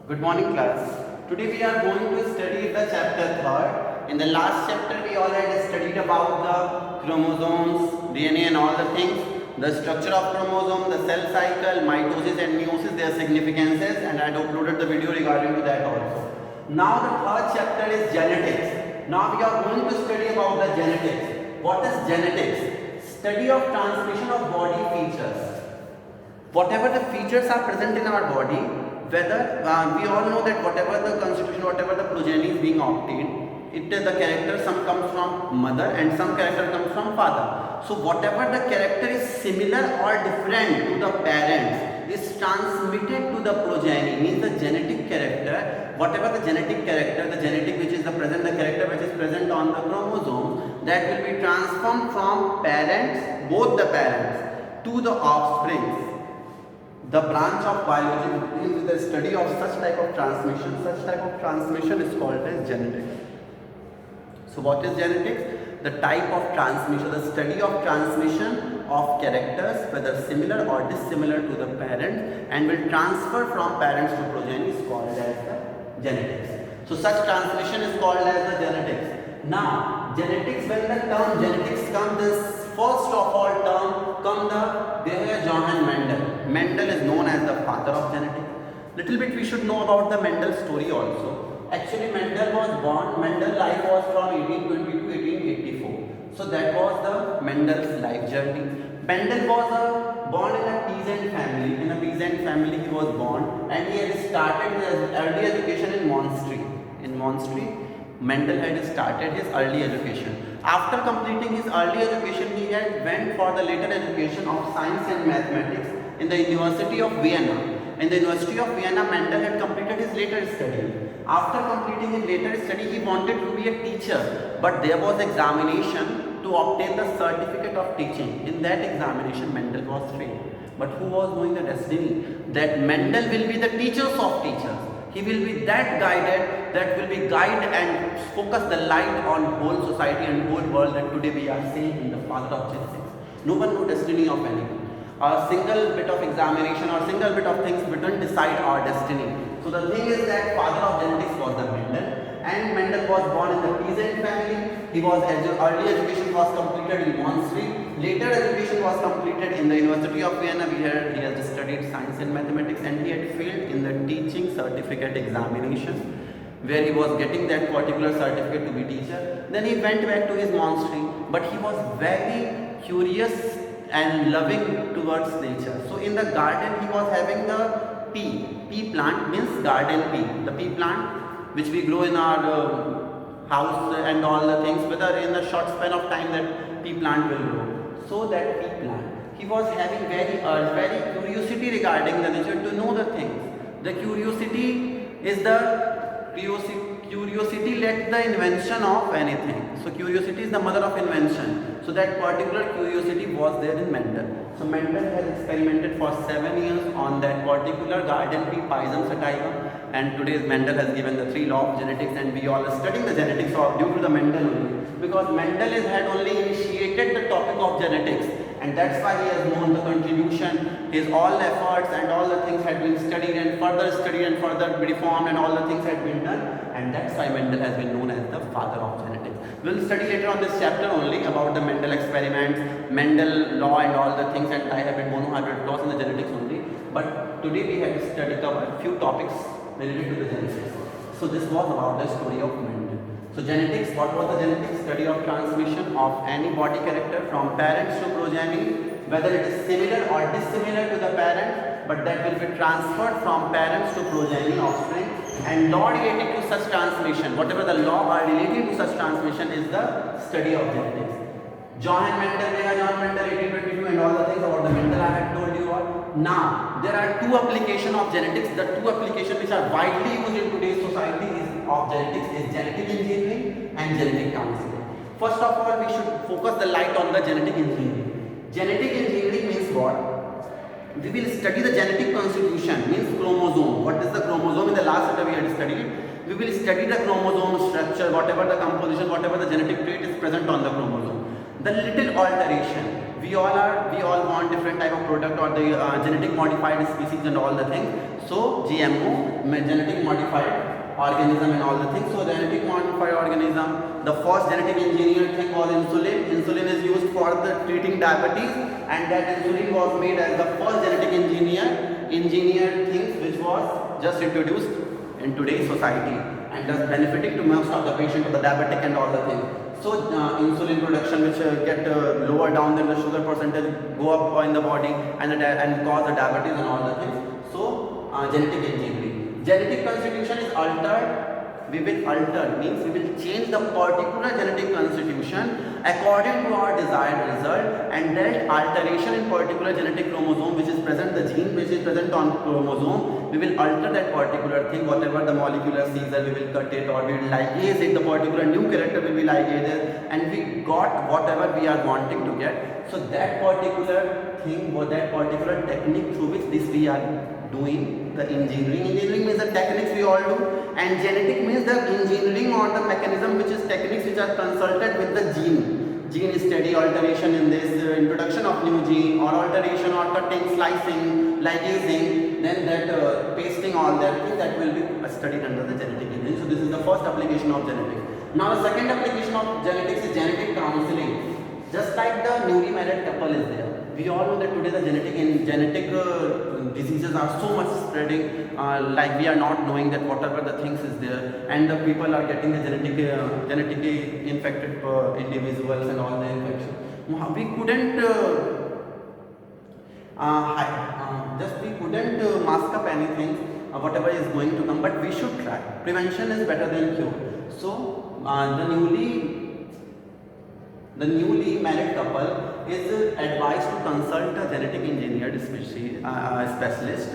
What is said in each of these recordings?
Good morning, class. Today we are going to study the chapter 3rd. In the last chapter we already studied about the chromosomes, DNA and all the things, the structure of chromosome, the cell cycle, mitosis and meiosis, their significances, and I had uploaded the video regarding to that also. Now the third chapter is genetics. Now we are going to study about the genetics. What is genetics? Study of transmission of body features. Whatever the features are present in our body, whether we all know that whatever the constitution, whatever the progeny is being obtained, the character some comes from mother and some character comes from father. So whatever the character is similar or different to the parents is transmitted to the progeny, means the genetic character, whatever the genetic character, the genetic which is the present, the character which is present on the chromosome, that will be transformed from parents, both the parents, to the offspring. The branch of biology deals with the study of such type of transmission. Such type of transmission is called as genetics. So what is genetics? The type of transmission, the study of transmission of characters, whether similar or dissimilar to the parents, and will transfer from parents to progeny is called as the genetics. So such transmission is called as the genetics. Now genetics, when the term genetics comes, this first of all term come the Johann Mendel. Mendel is known as the father of genetics. Little bit we should know about the Mendel story also. Actually Mendel was born, Mendel life was from 1820 to 1884. So that was the Mendel's life journey. Mendel was born in a peasant family. In a peasant family he was born, and he had started his early education in Monastery. In Monastery, Mendel had started his early education. After completing his early education, he had went for the later education of science and mathematics in the University of Vienna. In the University of Vienna, Mendel had completed his later study. After completing his later study, he wanted to be a teacher, but there was examination to obtain the certificate of teaching. In that examination, Mendel was failed. But who was knowing the destiny? That Mendel will be the teachers of teachers. He will be that guided, that will be guide and focus the light on whole society and whole world that today we are seeing in the father of genetics. No one knows destiny of anyone. A single bit of examination or single bit of things we don't decide our destiny. So the thing is that father of genetics was the Mendel, and Mendel was born in the peasant family. He was early education was completed in Monastery. Later education was completed in the University of Vienna. He has studied science and mathematics, and he had failed in the teaching certificate examination, where he was getting that particular certificate to be teacher. Then he went back to his monastery, but he was very curious and loving towards nature. So in the garden he was having the pea plant, means garden pea, the pea plant which we grow in our house and all the things, whether in a short span of time that pea plant will grow. So that pea plant, he was having very curiosity regarding the nature, to know the things. The curiosity is the curiosity led the invention of anything. So curiosity is the mother of invention. So that particular curiosity was there in Mendel. So Mendel has experimented for 7 years on that particular garden pea, Pisum sativa, and today Mendel has given the 3 laws of genetics, and we all are studying the genetics of due to the Mendel only, because Mendel had only initiated the topic of genetics, and that's why he has known the contribution. His all efforts and all the things had been studied and further reformed, and all the things had been done, and that's why Mendel has been known as the father of genetics. We'll study later on this chapter only about the Mendel experiments, Mendel law and all the things, and dihybrid, monohybrid laws in the genetics only. But today we have to cover few topics related to the genetics. So this was about the story of Mendel. So genetics, what was the genetics? Study of transmission of any body character from parents to progeny, whether it is similar or dissimilar to the parent, but that will be transferred from parents to progeny offspring, and law related to such transmission, whatever the law are related to such transmission, is the study of genetics. Johann Mendel, Johann Mendel, 1822, and all the things about the Mendel I have told you all. Now, there are 2 applications of genetics. The 2 applications which are widely used in today's society of genetics is genetic engineering and genetic counseling. First of all, we should focus the light on the genetic engineering. Genetic engineering means what? We will study the genetic constitution, means chromosome. What is the chromosome? In the last chapter we had studied. We will study the chromosome structure, whatever the composition, whatever the genetic trait is present on the chromosome. The little alteration we all want different type of product or the genetic modified species and all the things. So GMO, genetic modified organism and all the things. So genetic modified organism, the first genetic engineered thing was insulin. Insulin is used for the treating diabetes, and that insulin was made as the first genetic engineered things which was just introduced in today's society and thus benefiting to most of the patient of the diabetic and all the things. So insulin production which get lower down than the sugar percentage go up in the body and cause the diabetes and all the things. So genetic engineering, genetic constitution is altered. We will alter means we will change the particular genetic constitution according to our desired result, and that alteration in particular genetic chromosome which is present, the gene which is present on chromosome, we will alter that particular thing, whatever the molecular Caesar, we will cut it or we will ligase it, the particular new character will be ligated, and we got whatever we are wanting to get. So that particular thing or that particular technique through which this we are doing the engineering. Engineering means the techniques we all do, and genetic means the engineering or the mechanism which is techniques which are consulted with the gene study, alteration in this, introduction of new gene or alteration or cutting, slicing, ligasing, then that pasting, all that thing that will be studied under the genetic engineering. So this is the first application of genetics. Now the second application of genetics is genetic counseling. Just like the newly married couple is there, we all know that today the genetic diseases are so much spreading, like we are not knowing that whatever the things is there, and the people are getting the genetically infected individuals and all the infection. We couldn't we couldn't mask up anything, whatever is going to come, but we should try. Prevention is better than cure. So the newly married couple is advised to consult a genetic engineered specialist.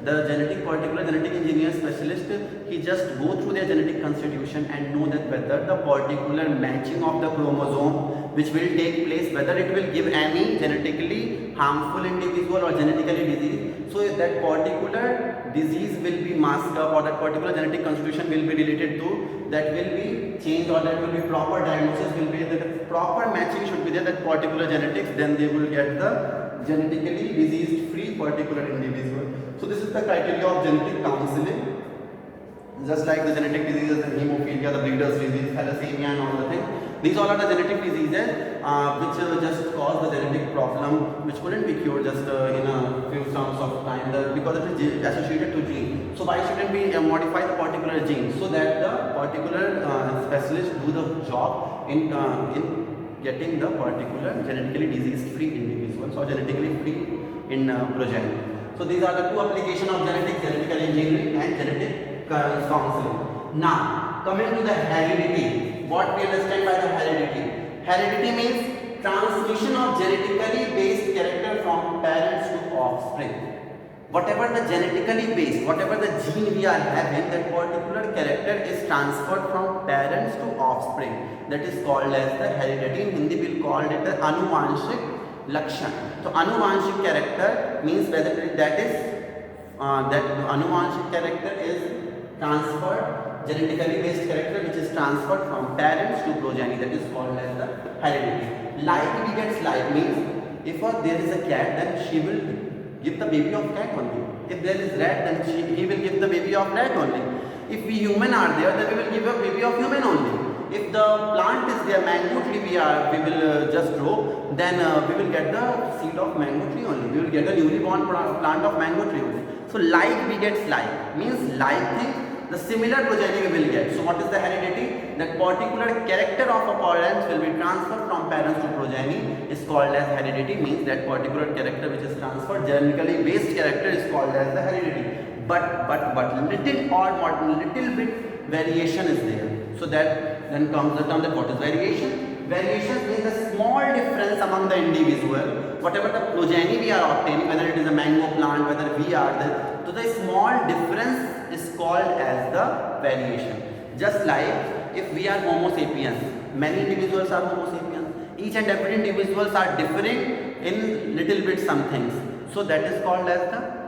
The particular genetic engineer specialist, he just go through their genetic constitution and know that whether the particular matching of the chromosome which will take place, whether it will give any genetically harmful individual or genetically disease. So if that particular disease will be masked up or that particular genetic constitution will be related to, that will be changed, or that will be proper diagnosis will be, that proper matching should be there, that particular genetics, then they will get the genetically disease free particular individual. So this is the criteria of genetic counseling. Just like the genetic diseases and hemophilia, the breeder's disease, thalassemia and all the things. These all are the genetic diseases which just cause the genetic problem which couldn't be cured just in a few terms of time, because it is associated to gene. So why shouldn't we modify the particular gene so that the particular specialist do the job in getting the particular genetically disease free individuals or genetically free in progeny. So these are the two applications of genetic engineering and genetic counseling. Now coming to the heredity. What we understand by the heredity? Heredity means transmission of genetically based character from parents to offspring. Whatever the genetically based, whatever the gene we are having, that particular character is transferred from parents to offspring. That is called as the heredity. In Hindi we will call it the anuvanshik lakshan. So anuvanshik character means whether that anuvanshik character is transferred, genetically based character which is transferred from parents to progeny, that is called as the heredity. Like begets like means if there is a cat, then she will give the baby of cat only. If there is rat, then he will give the baby of rat only. If we human are there, then we will give a baby of human only. If the plant is there, mango tree we will just grow, then we will get the seed of mango tree only. We will get a newly born plant of mango tree only. So like begets like means like thing, the similar progeny we will get. So what is the heredity? That particular character of a parent will be transferred from parents to progeny is called as heredity, means that particular character which is transferred, genetically based character is called as the heredity. But little bit variation is there. So that then comes the term that what is variation? Variation means a small difference among the individual. Whatever the progeny we are obtaining, whether it is a mango plant, whether we are there, so the small difference is called as the variation. Just like if we are Homo sapiens, many individuals are Homo sapiens. Each and every individuals are differing in little bit some things. So that is called as the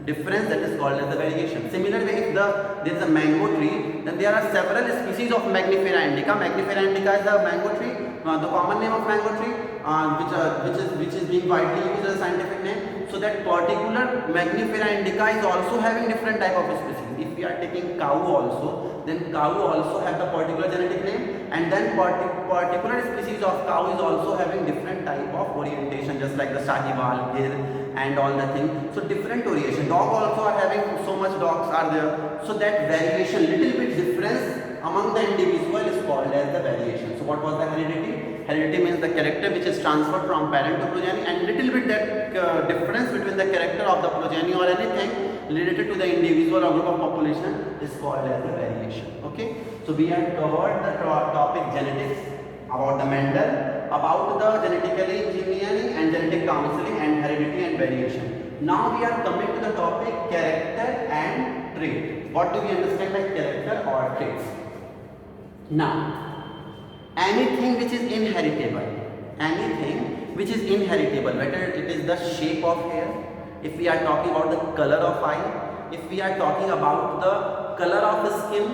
difference, that is called as the variation. Similarly, if there is a mango tree, then there are several species of Mangifera indica. Mangifera indica is the mango tree, the common name of mango tree. which is being widely used as a scientific name. So that particular Magnifera indica is also having different type of species. If we are taking cow also, then cow also have the particular genetic name, and then particular species of cow is also having different type of orientation, just like the Sahiwal, Gir, and all the things. So different variation. Dog also are having so much dogs are there. So that variation, little bit difference among the individual is called as the variation. So what was the heredity? Heredity means the character which is transferred from parent to progeny, and little bit that difference between the character of the progeny or anything related to the individual or group of population is called as the variation. Okay. So we have covered the topic genetics, about the Mendel, about the genetically engineering and genetic counseling, and heredity and variation. Now we are coming to the topic character and trait. What do we understand by character or traits? Now, anything which is inheritable, whether it is the shape of hair, if we are talking about the color of eye, if we are talking about the color of the skin,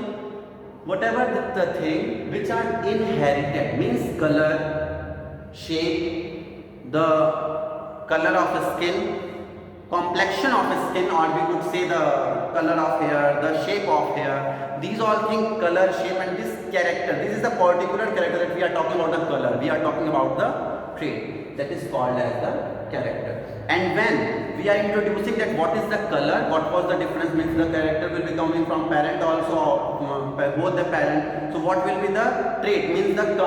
whatever the thing which are inherited, means color, shape, the color of the skin, complexion of the skin, or we could say the color of hair, the shape of hair, these all things, color, shape, and this character, this is the particular character that we are talking about. The color, we are talking about the trait, that is called as the character. And when we are introducing that what is the color, what was the difference, means the character will be coming from parent also, both the parent. So what will be the trait, means the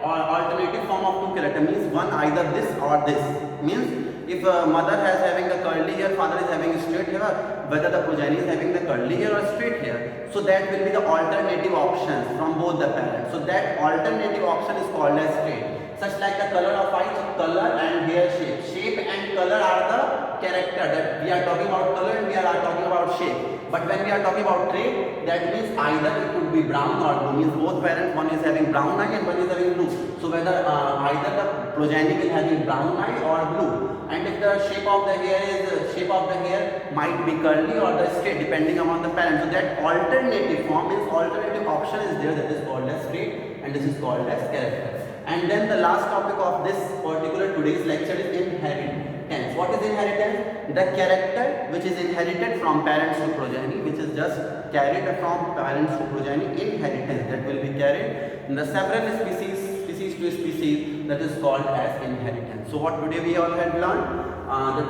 alternative form of two character, means one either this or this, means if mother has having the curly hair, father is having straight hair, whether the progeny is having the curly hair or straight hair, so that will be the alternative options from both the parents. So that alternative option is called as trait. Such like the color of eye, so color and hair shape. Shape and color are the character, that we are talking about color and we are talking about shape. But when we are talking about trait, that means either it could be brown or blue, means both parents, one is having brown eye and one is having blue. So whether either the progeny will having brown eye or blue, and if the shape of the hair might be curly or the straight, depending upon the parent. So that alternative form, means alternative option is there, that is called as trait, and this is called as character. And then the last topic of this particular today's lecture is inheritance. What is inheritance? The character which is inherited from parents to progeny, which is just carried from parents to progeny, inheritance, that will be carried in the several species to species, that is called as inheritance. So what today we all had learned?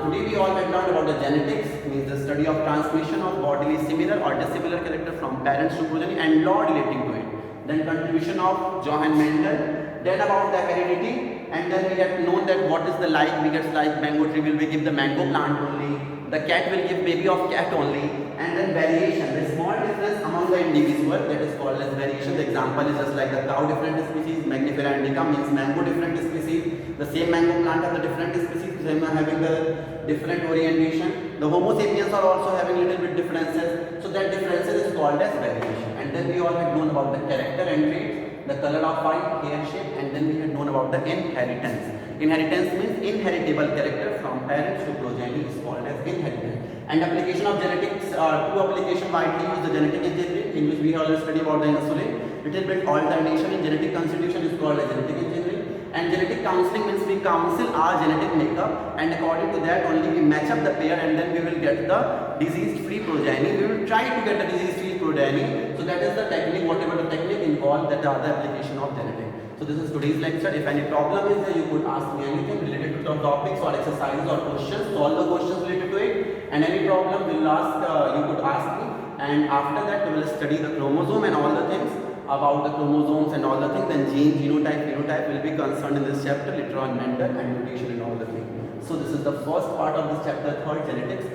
Today we all had learned about the genetics, means the study of transmission of bodily similar or dissimilar character from parents to progeny and law relating to it. Then contribution of Johann Mendel. Then about the heredity, and then we have known that what is the like, we get like mango tree will be give the mango plant only, the cat will give baby of cat only, and then variation, the small difference among the individual, that is called as variation. The example is just like the cow different species, Magnifera indica, means mango different species, the same mango plant have the different species, same are having the different orientation. The Homo sapiens are also having little bit differences, so that differences is called as variation. And then we all have known about the character and traits, the color of eye, hair shape, and then we had known about the inheritance. Inheritance means inheritable character from parents to progeny is called as inheritance. And application of genetics, two application widely used, the genetic engineering, in which we have already studied about the insulin. Little bit alternation in genetic constitution is called as genetic engineering. And genetic counseling means we counsel our genetic makeup, and according to that only we match up the pair, and then we will get the disease-free progeny. We will try to get the disease-free progeny. So that is the technique, whatever the technique involved, that are the application of genetics. So this is today's lecture. If any problem is there, you could ask me anything related to the topics or exercises or questions, solve the questions related to it. And any problem you could ask me. And after that we will study the chromosome and all the things about the chromosomes and all the things. Then gene, genotype, phenotype will be concerned in this chapter, later on Mendel and mutation and all the things. So this is the first part of this chapter, third, genetics.